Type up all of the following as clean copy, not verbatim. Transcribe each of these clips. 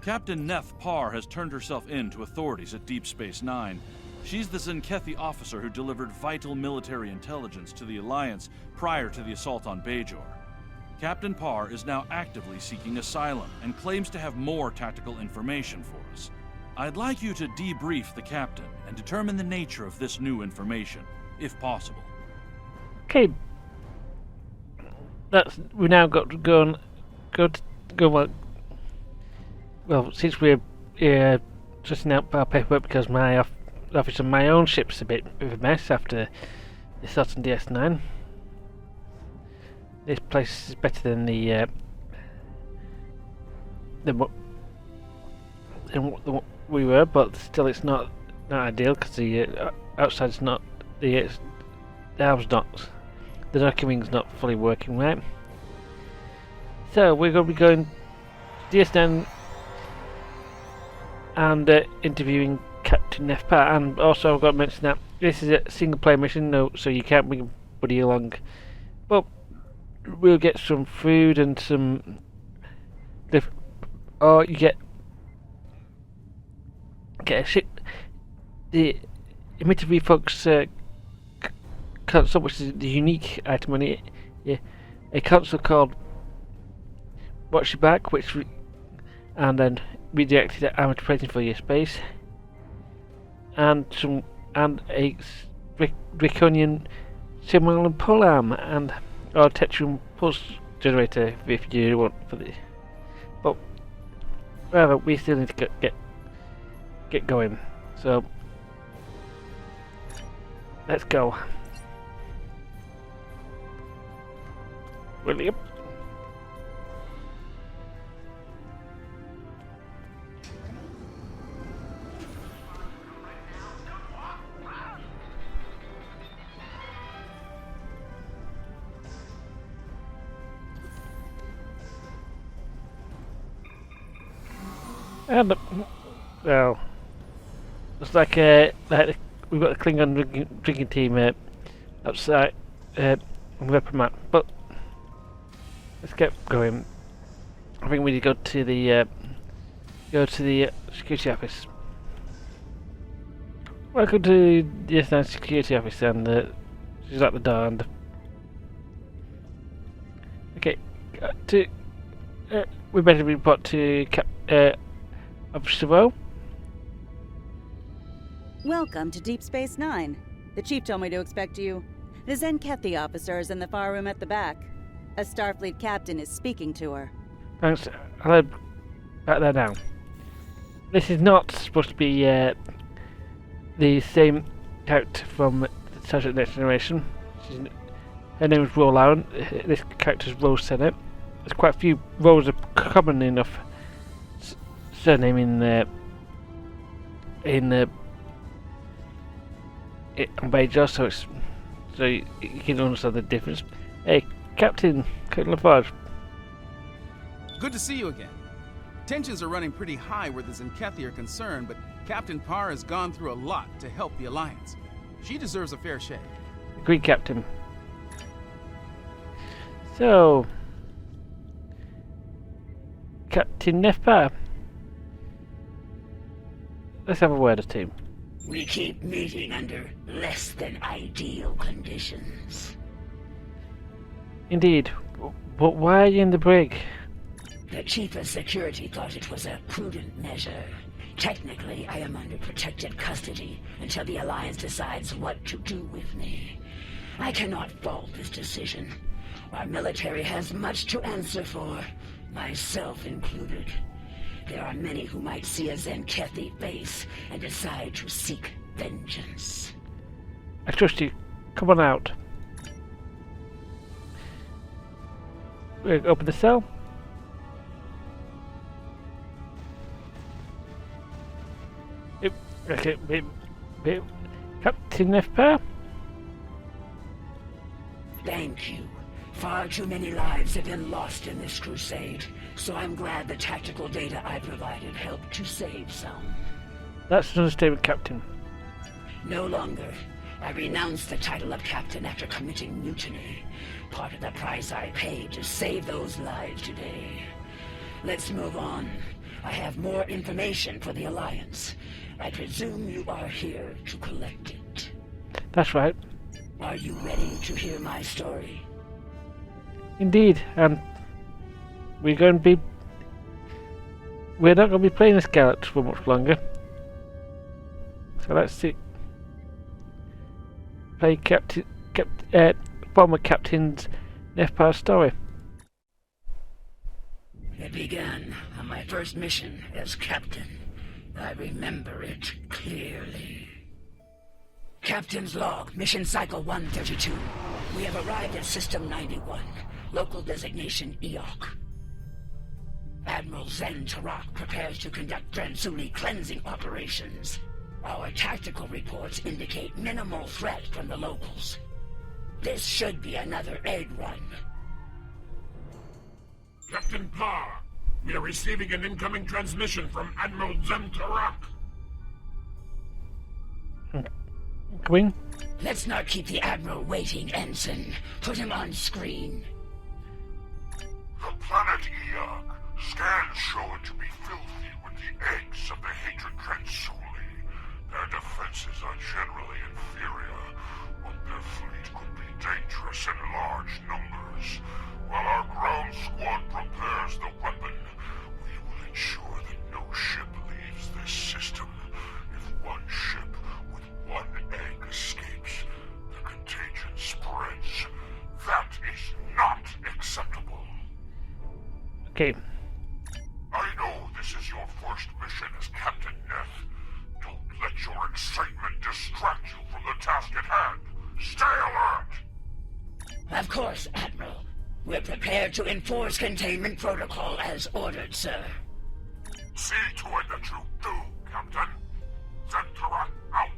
Captain Neth Parr has turned herself in to authorities at Deep Space Nine. She's the Zenkethi officer who delivered vital military intelligence to the Alliance prior to the assault on Bajor. Captain Parr is now actively seeking asylum and claims to have more tactical information for us. I'd like you to debrief the captain and determine the nature of this new information, if possible. Okay. We now got to go well, since we're setting out our paperwork because my office on my own ship's a bit of a mess after the assault on DS9. This place is better than than what we were, but still it's not ideal because the outside's not the arm's not, the docking not fully working right. So we're going to be going DS9 and interviewing Captain Neth Parr, and also I've got to mention that this is a single player mission, so you can't bring anybody along. But we'll get some food and some or you get a ship. The emitter reflux console, which is the unique item on it. Yeah, a console called Watch Your Back, and then redirected armored plating for your space, and a draconian simulant polearm and or tetrum pulse generator if you want for this. But rather, we still need to get going. So let's go. William. And well, looks like we've got the Klingon drinking team outside on the weapon map, but let's get going. I think we need to go to the security office. Welcome to the S9 security office, and she's at the door. And okay, we better report to Officer Rowe. Welcome to Deep Space Nine. The chief told me to expect you. The Zenkethi officer is in the far room at the back. A Starfleet captain is speaking to her. Thanks. I'll head back there now. This is not supposed to be the same character from Star Trek Next Generation. Her name is Ro Lauren. This character is Rose Sennett. There's quite a few roles of common enough surname in Bajor, so you can understand the difference. Hey, Captain Lafarge. Good to see you again. Tensions are running pretty high where the Zenkethi are concerned, but Captain Parr has gone through a lot to help the Alliance. She deserves a fair shake. Agreed, Captain. So, Captain Neth Parr, let's have a word or two. We keep meeting under less than ideal conditions. Indeed. But why are you in the brig? The Chief of Security thought it was a prudent measure. Technically, I am under protected custody until the Alliance decides what to do with me. I cannot fault this decision. Our military has much to answer for, myself included. There are many who might see a Zenkethi face and decide to seek vengeance. I trust you. Come on out. Open the cell. Okay, Captain Neth Parr. Thank you. Far too many lives have been lost in this crusade, so I'm glad the tactical data I provided helped to save some. That's an understatement, Captain. No longer. I renounced the title of captain after committing mutiny. Part of the price I paid to save those lives today. Let's move on. I have more information for the Alliance. I presume you are here to collect it. That's right. Are you ready to hear my story? Indeed, and we're not going to be playing as Garrett for much longer. So let's see. Play former Captain's Neth Parr story. It began on my first mission as captain. I remember it clearly. Captain's log, mission cycle 132. We have arrived at System 91, local designation EOC. Admiral Zen Tarak prepares to conduct Dransuli cleansing operations. Our tactical reports indicate minimal threat from the locals. This should be another aid run. Captain Parr, we are receiving an incoming transmission from Admiral Zen Tarak. Going? Let's not keep the Admiral waiting, Ensign. Put him on screen. The planet Eog. Scans show it to be filthy with the eggs of the hatred Dransuli. Their defenses are generally inferior, but their fleet could be dangerous in large numbers. While our ground squad prepares the weapon, we will ensure that no ship leaves this system. If one ship with one egg escapes, the contagion spreads. That is not acceptable. Okay. I know this is your first mission as Captain Neth. Don't let your excitement distract you from the task at hand. Stay alert! Of course, Admiral. We're prepared to enforce containment protocol as ordered, sir. See to it that you do, Captain. Zentarak out.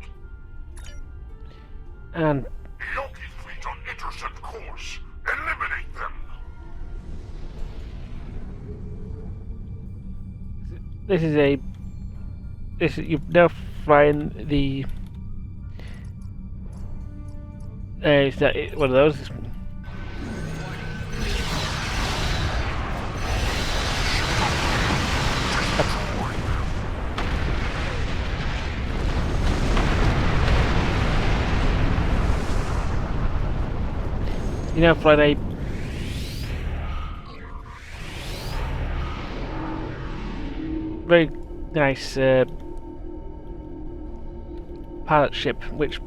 And Ioki fleet on intercept course. Eliminate them. you're now flying the is that one of those? You now flying a very nice pilot ship, which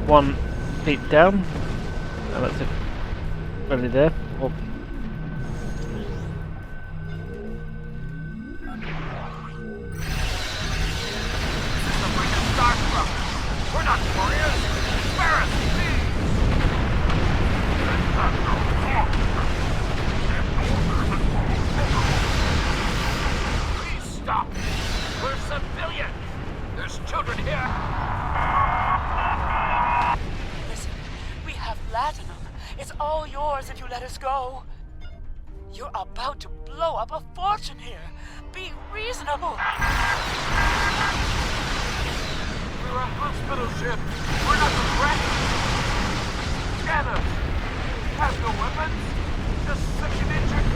one feet down, and that's it. Really there. Oh. We're not warriors. Spare us, please stop. We're civilians. There's children here. Listen, we have Latinum. It's all yours if you let us go. You're about to blow up a fortune here. Be reasonable. We're a hospital ship. We're not the threat. Scan us. Have no weapons. Just second injured.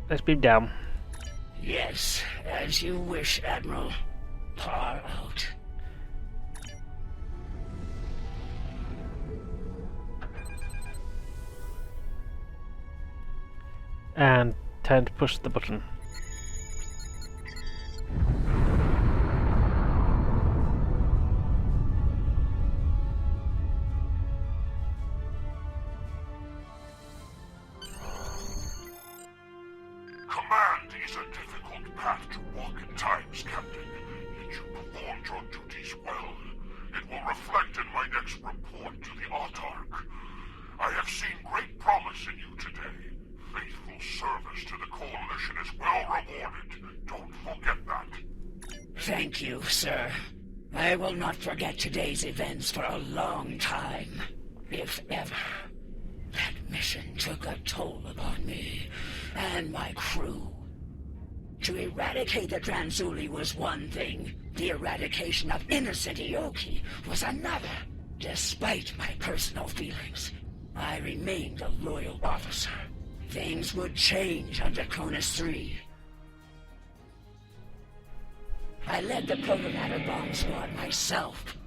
let's beam down. Yes, as you wish, Admiral. Parr out. And time to push the button. Command is a difficult path to walk at times, Captain. Yet you performed your duties well. It will reflect in my next report to the Autarch. I have seen great promise in you today. Faithful service to the Coalition is well rewarded. Don't forget that. Thank you, sir. I will not forget today's events for a long time, if ever. That mission took a toll upon me and my crew. To eradicate the Transuli was one thing. The eradication of innocent Ioki was another. Despite my personal feelings, I remained a loyal officer. Things would change under Cronus 3. I led the protomatter bomb squad myself.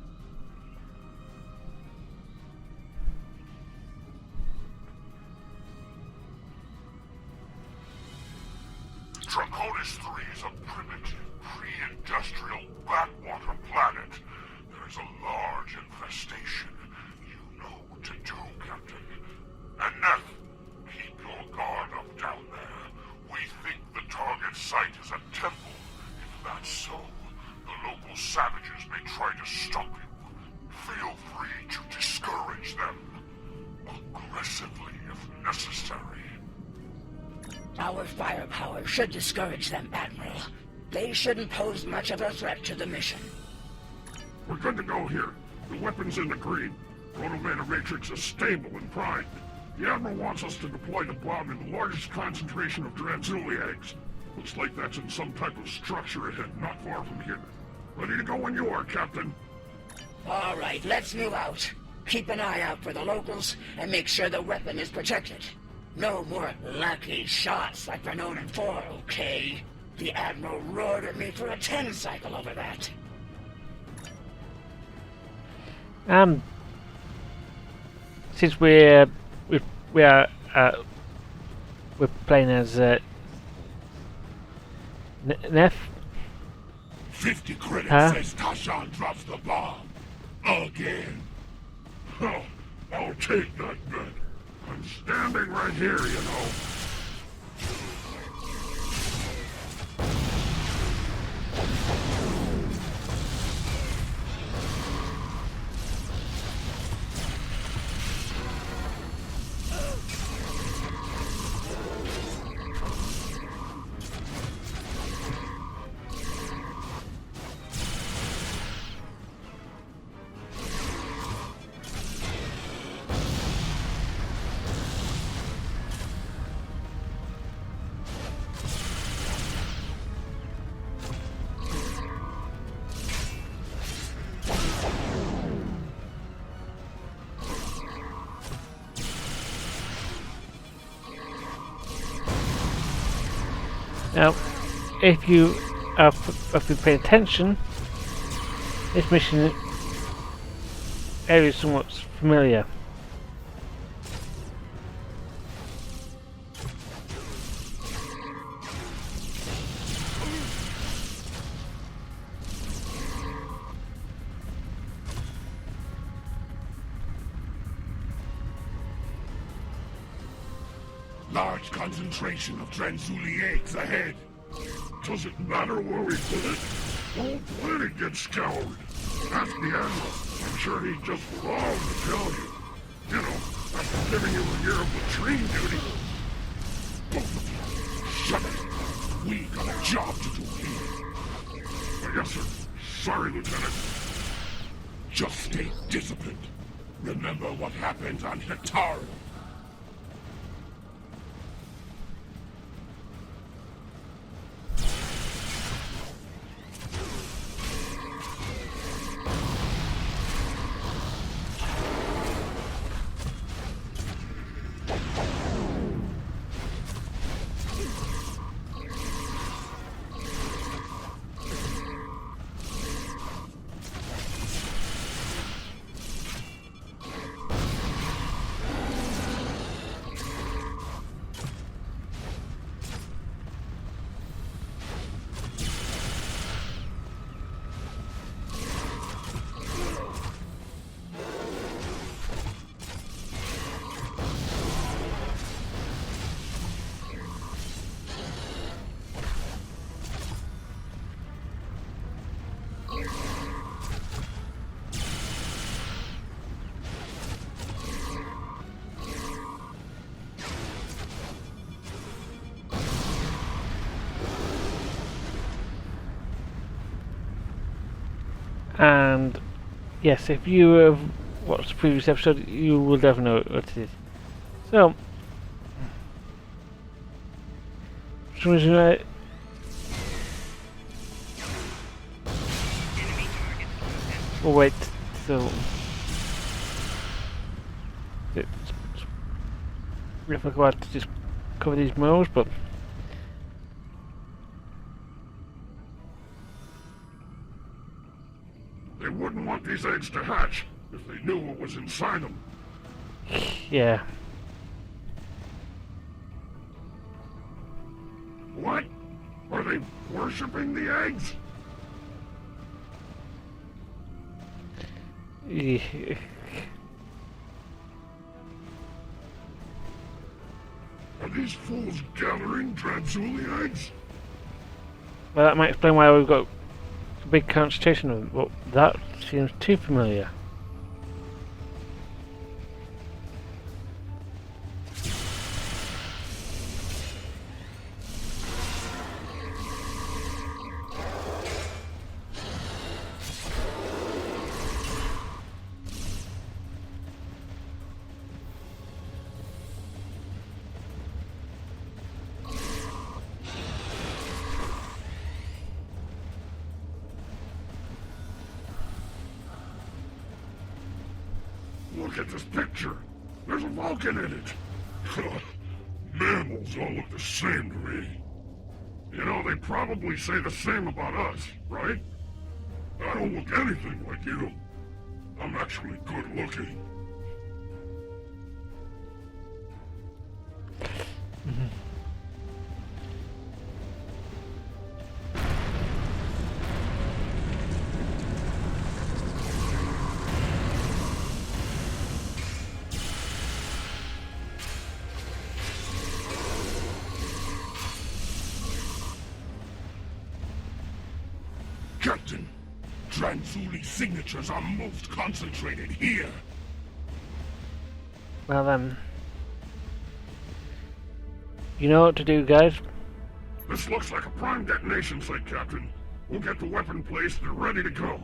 Draconis 3 is a primitive, pre-industrial backwater planet. There is a large infestation. You know what to do, Captain. And Neth, keep your guard up down there. We think the target site is a temple. If that's so, the local savages may try to stop you. Feel free to discourage them. Aggressively, if necessary. Our firepower should discourage them, Admiral. They shouldn't pose much of a threat to the mission. We're good to go here. The weapon's in the green. Protomatter Matrix is stable and primed. The Admiral wants us to deploy the bomb in the largest concentration of Transuli eggs. Looks like that's in some type of structure ahead, not far from here. Ready to go when you are, Captain. All right, let's move out. Keep an eye out for the locals and make sure the weapon is protected. No more lucky shots like Vernon and 4, okay? The Admiral roared at me for a 10 cycle over that. Since we're playing as Neth. 50 credits Huh? says Tashan drops the bomb. Again. Oh, I'll take that bet. I'm standing right here, you know. Now, if you have been paying attention, this mission area is somewhat familiar. Large concentration of Transuli eggs ahead. Doesn't matter where we put it. The whole planet gets scoured. Ask the Admiral. I'm sure he'd just love to tell you. You know, after giving you a year of latrine duty. Both of you, shut it. We got a job to do here. Yes, sir. Sorry, Lieutenant. Just stay disciplined. Remember what happened on Hetaru. And yes, if you have watched the previous episode, you will definitely know what it is. So, for some reason, we'll wait till if I go out to just cover these moles, but They wouldn't want these eggs to hatch if they knew what was inside them. yeah. What? Are they worshipping the eggs? Are these fools gathering Tranzuli eggs? Well, that might explain why we've got a big concentration of them, but that seems too familiar. Look at this picture. There's a Vulcan in it. Mammals all look the same to me. You know, they probably say the same about us, right? I don't look anything like you. I'm actually good looking. Captain, Tranzuli signatures are most concentrated here. Well, you know what to do, guys. This looks like a prime detonation site, Captain. We'll get the weapon placed and ready to go.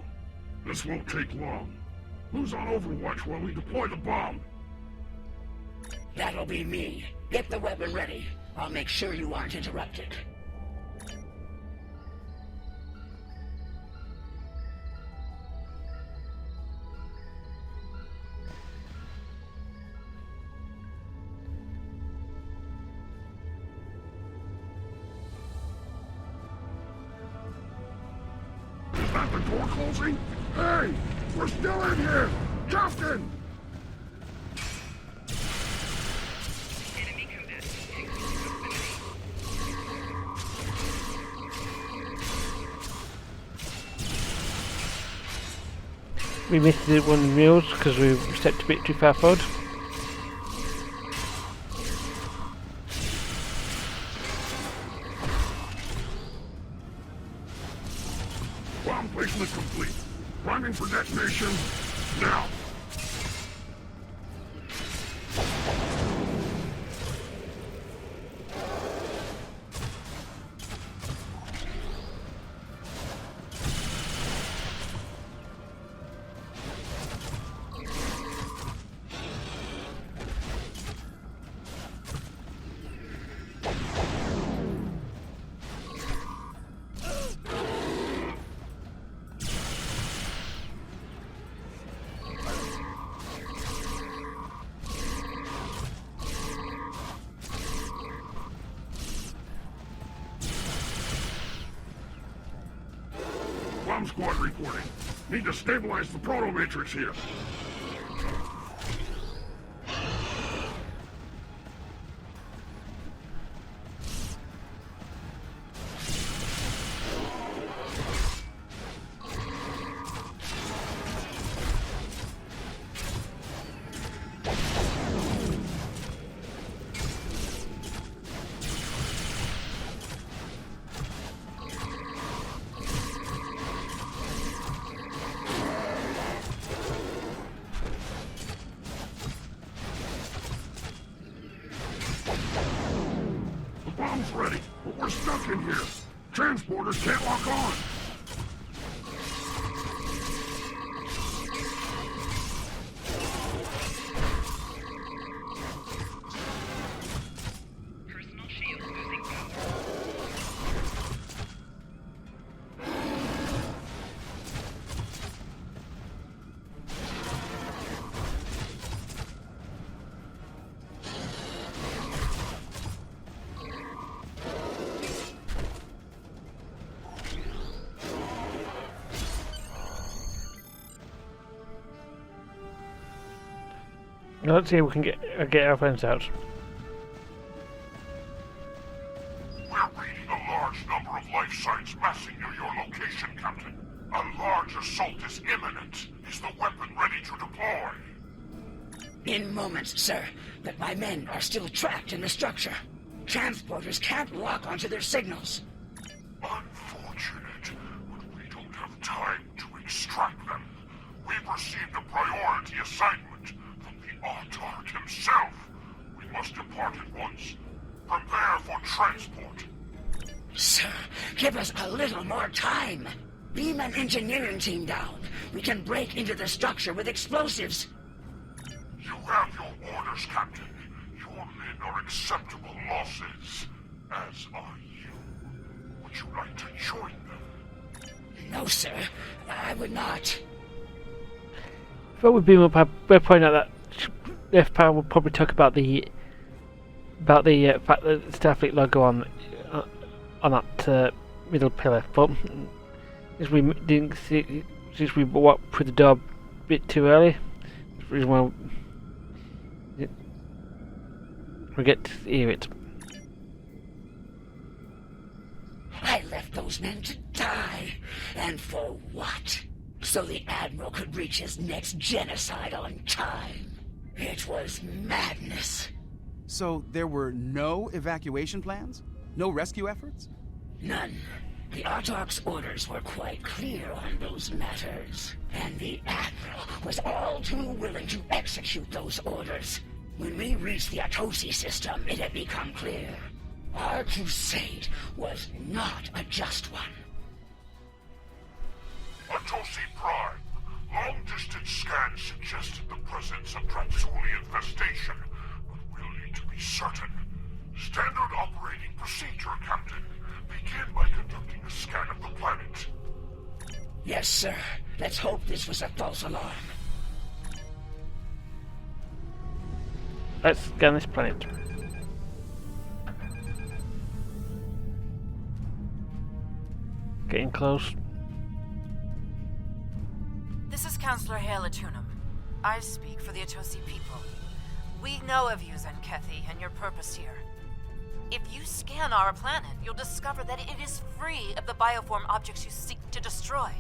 This won't take long. Who's on overwatch while we deploy the bomb? That'll be me. Get the weapon ready. I'll make sure you aren't interrupted. Is that the door closing? Hey! We're still in here! Captain! We missed it one of the mules because we stepped a bit too far forward. Bomb placement complete. Priming for detonation. Now. Bomb squad reporting. Need to stabilize the proto-matrix here. Bomb's ready, but we're stuck in here. Transporters can't lock on. Let's see if we can get our friends out. We're reading a large number of life signs massing near your location, Captain. A large assault is imminent. Is the weapon ready to deploy? In moments, sir, but my men are still trapped in the structure. Transporters can't lock onto their signals. Unfortunate, but we don't have time to extract them. We've received a priority assignment from the Autarch himself. We must depart at once. Prepare for transport. Sir, give us a little more time. Beam an engineering team down. We can break into the structure with explosives. You have your orders, Captain. Your men are acceptable losses, as are you. Would you like to join them? No, sir. I would not. Before we beam up, we'll point out that Neth Parr will probably talk about the fact that the Starfleet logo on that middle pillar, but since we didn't see, since we walked through the door a bit too early, that's the reason why we get to hear it. I left those men to die. And for what? So the Admiral could reach his next genocide on time. It was madness. So there were no evacuation plans? No rescue efforts? None. The Autarch's orders were quite clear on those matters. And the Admiral was all too willing to execute those orders. When we reached the Atosi system, it had become clear. Our crusade was not a just one. Atosi Prime. Long-distance scans suggested the presence of Transuli infestation, but we'll need to be certain. Standard operating procedure, Captain. Begin by conducting a scan of the planet. Yes, sir. Let's hope this was a false alarm. Let's scan this planet. Getting close. This is Counselor Hale Atunum. I speak for the Atosi people. We know of you, Zenkethi, and your purpose here. If you scan our planet, you'll discover that it is free of the bioform objects you seek to destroy.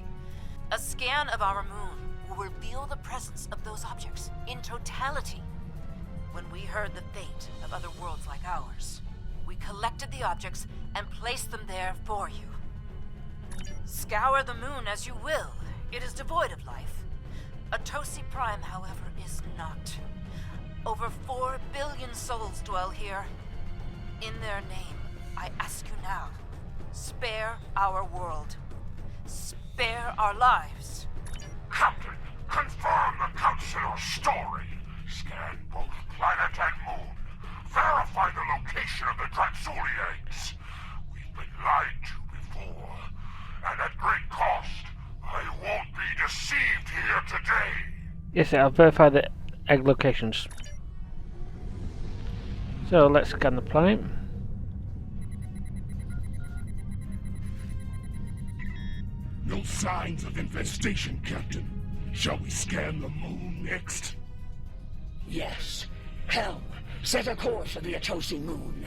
A scan of our moon will reveal the presence of those objects in totality. When we heard the fate of other worlds like ours, we collected the objects and placed them there for you. Scour the moon as you will. It is devoid of life. Atosi Prime, however, is not. Over 4 billion souls dwell here. In their name, I ask you now, spare our world. Spare our lives. Captain, confirm the Counselor's story. Scan both planet and moon. Verify the location of the Transuli eggs. We've been lied to before, and at great cost. I won't be deceived here today. Yes, sir, I'll verify the egg locations. So let's scan the planet. No signs of infestation, Captain. Shall we scan the moon next? Yes. Helm, set a course for the Atosi moon.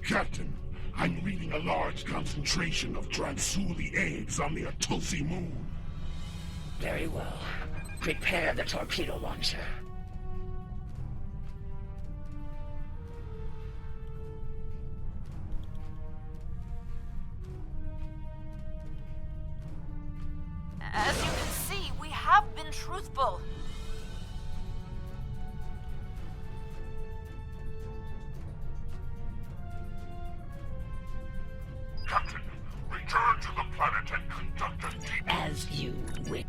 Captain, I'm reading a large concentration of Transuli eggs on the Atosi moon. Very well. Prepare the torpedo launcher. As you can see, we have been truthful. Captain, return to the planet and conduct a deep... As you wish.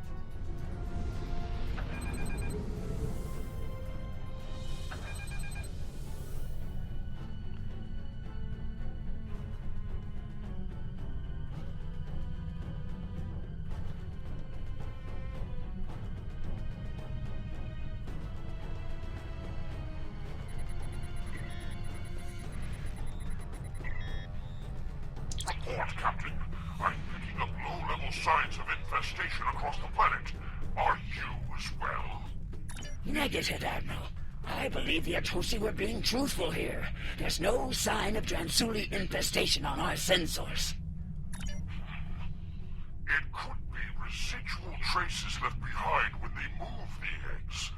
what, Captain? I'm picking up low-level signs of infestation across the planet. Are you as well? Negative, Admiral. I believe the Atosi were being truthful here. There's no sign of Dransuli infestation on our sensors. It could be residual traces left behind when they move the eggs.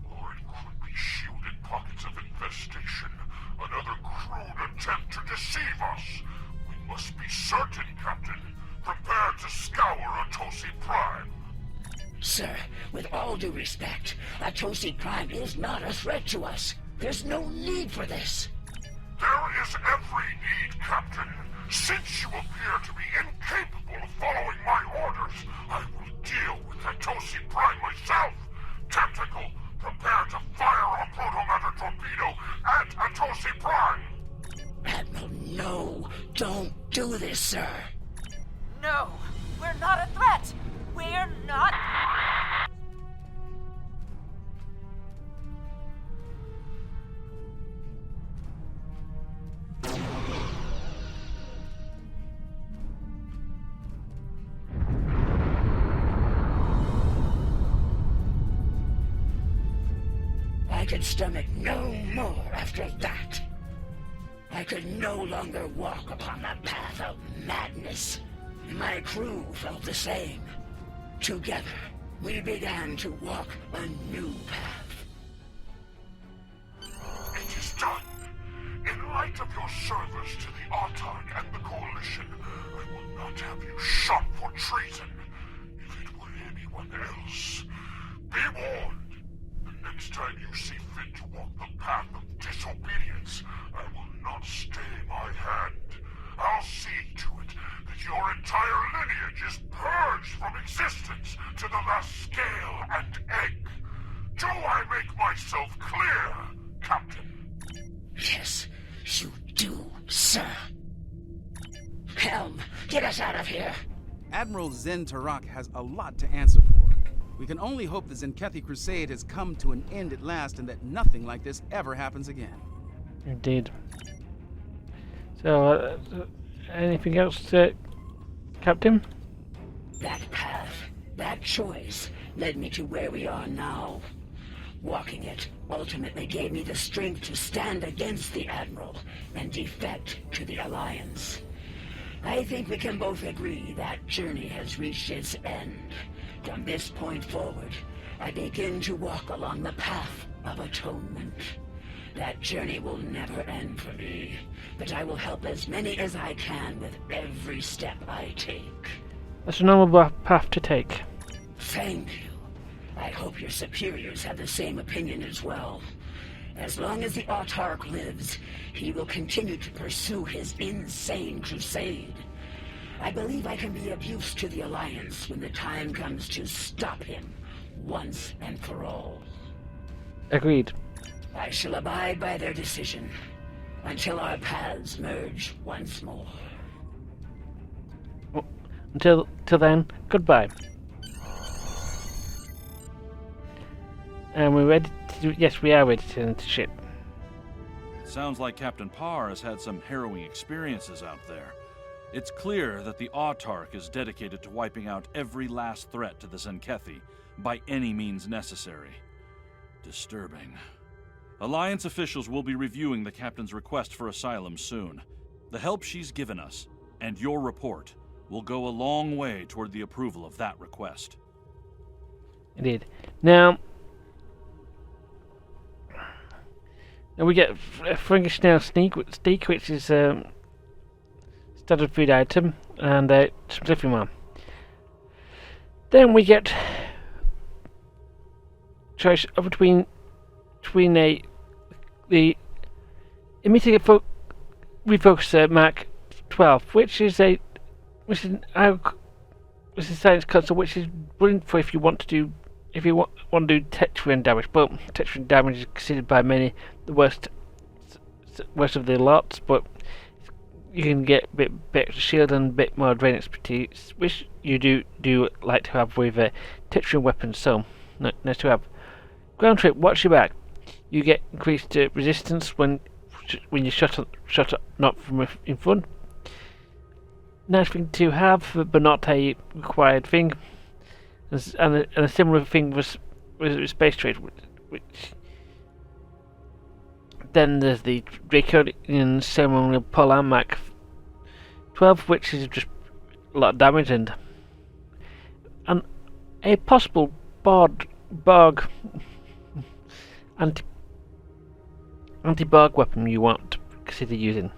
Or it could be shielded pockets of infestation. Another crude attempt to deceive us. We must be certain, Captain. Prepare to scour Atosi Prime. Sir, with all due respect, Atosi Prime is not a threat to us. There's no need for this. There is every need, Captain. Since you appear to be incapable of following my orders, I will deal with Atosi Prime myself. Tactical, prepare to fire a protomatter torpedo at Atosi Prime. Admiral, no. Don't do this, sir. No, we're not a threat. We're not. I could stomach no more after that. I could no longer walk upon the path of madness. My crew felt the same. Together, we began to walk a new path. It is done. In light of your service to the Autarch and the Coalition, I will not have you shot for treason. If it were anyone else, be warned. The next time you see fit to walk the path of disobedience, I will not stay my hand. I'll see to it that your entire lineage is purged from existence to the last scale and egg. Do I make myself clear, Captain? Yes, you do, sir. Helm, get us out of here. Admiral Zen Tarak has a lot to answer for. We can only hope the Zenkethi Crusade has come to an end at last and that nothing like this ever happens again. Indeed. So, anything else, Captain? That path, that choice, led me to where we are now. Walking it ultimately gave me the strength to stand against the Admiral and defect to the Alliance. I think we can both agree that journey has reached its end. From this point forward, I begin to walk along the path of atonement. That journey will never end for me, but I will help as many as I can with every step I take. That's a normal path to take. Thank you. I hope your superiors have the same opinion as well. As long as the Autarch lives, he will continue to pursue his insane crusade. I believe I can be of use to the Alliance when the time comes to stop him, once and for all. Agreed. I shall abide by their decision, until our paths merge once more. Well, till then, goodbye. And we're ready to... Yes, we are ready to turn to ship. It sounds like Captain Parr has had some harrowing experiences out there. It's clear that the Autarch is dedicated to wiping out every last threat to the Zenkethi, by any means necessary. Disturbing. Alliance officials will be reviewing the Captain's request for asylum soon. The help she's given us, and your report, will go a long way toward the approval of that request. Indeed. Now we get a Frankish snail steak, which is standard food item, and some different one. Then we get choice of between the emitting refocus Mark 12, which is a science console, which is brilliant for if you want to do Tetrian damage. But Tetrian damage is considered by many the worst of the lots, but you can get a bit extra shield and a bit more drain expertise, which you do like to have with Tetrian weapons. So nice to have. Ground trip, watch your back. You get increased resistance when you shot not from in front. nice thing to have, but not a required thing. And a similar thing was space trade, which then there's the Draconian ceremonial Polar Mach 12, which is just a lot of damage and a possible Borg anti-Borg weapon you want to consider using.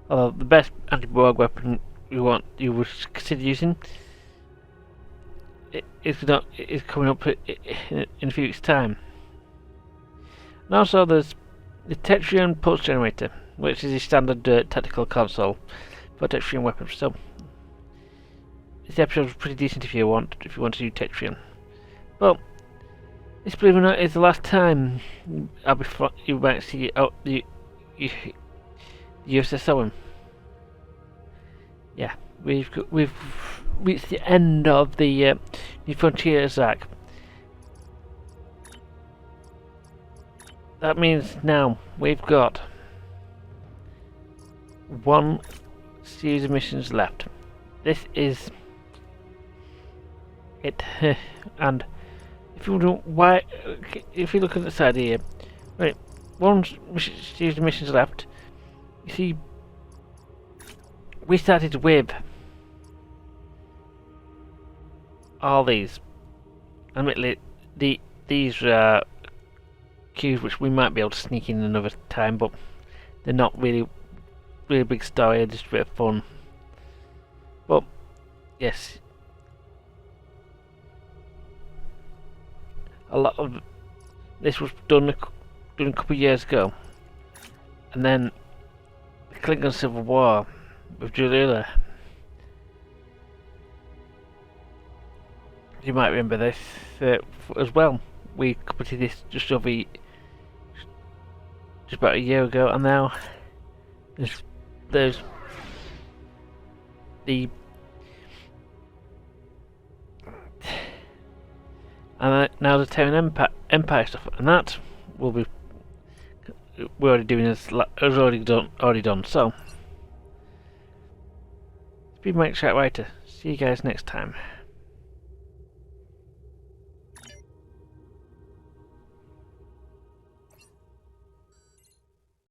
Although the best anti-Borg weapon you would consider using is coming up in a few weeks' time. And also there's the Tetrian Pulse Generator, which is a standard tactical console for Tetrian weapons. So this episode was pretty decent if you want to do Tetrian. But this, believe it or not, is the last time you might see the USS Owen. Yeah, we've reached the end of the New Frontiers arc. That means now we've got one series of missions left. This is it, and if you wonder why, if you look at the side here, right, one series of missions left. You see, we started with all these. Admittedly, these cues which we might be able to sneak in another time, but they're not really big story, they're just a bit of fun. But yes, a lot of this was done a couple of years ago, and then the Klingon Civil War with Julia. You might remember this as well. We completed this just about a year ago, and now there's the now the Terran Empire stuff, and that will be we're already doing this. It's already done. So, it's been Mike Chat Writer. See you guys next time.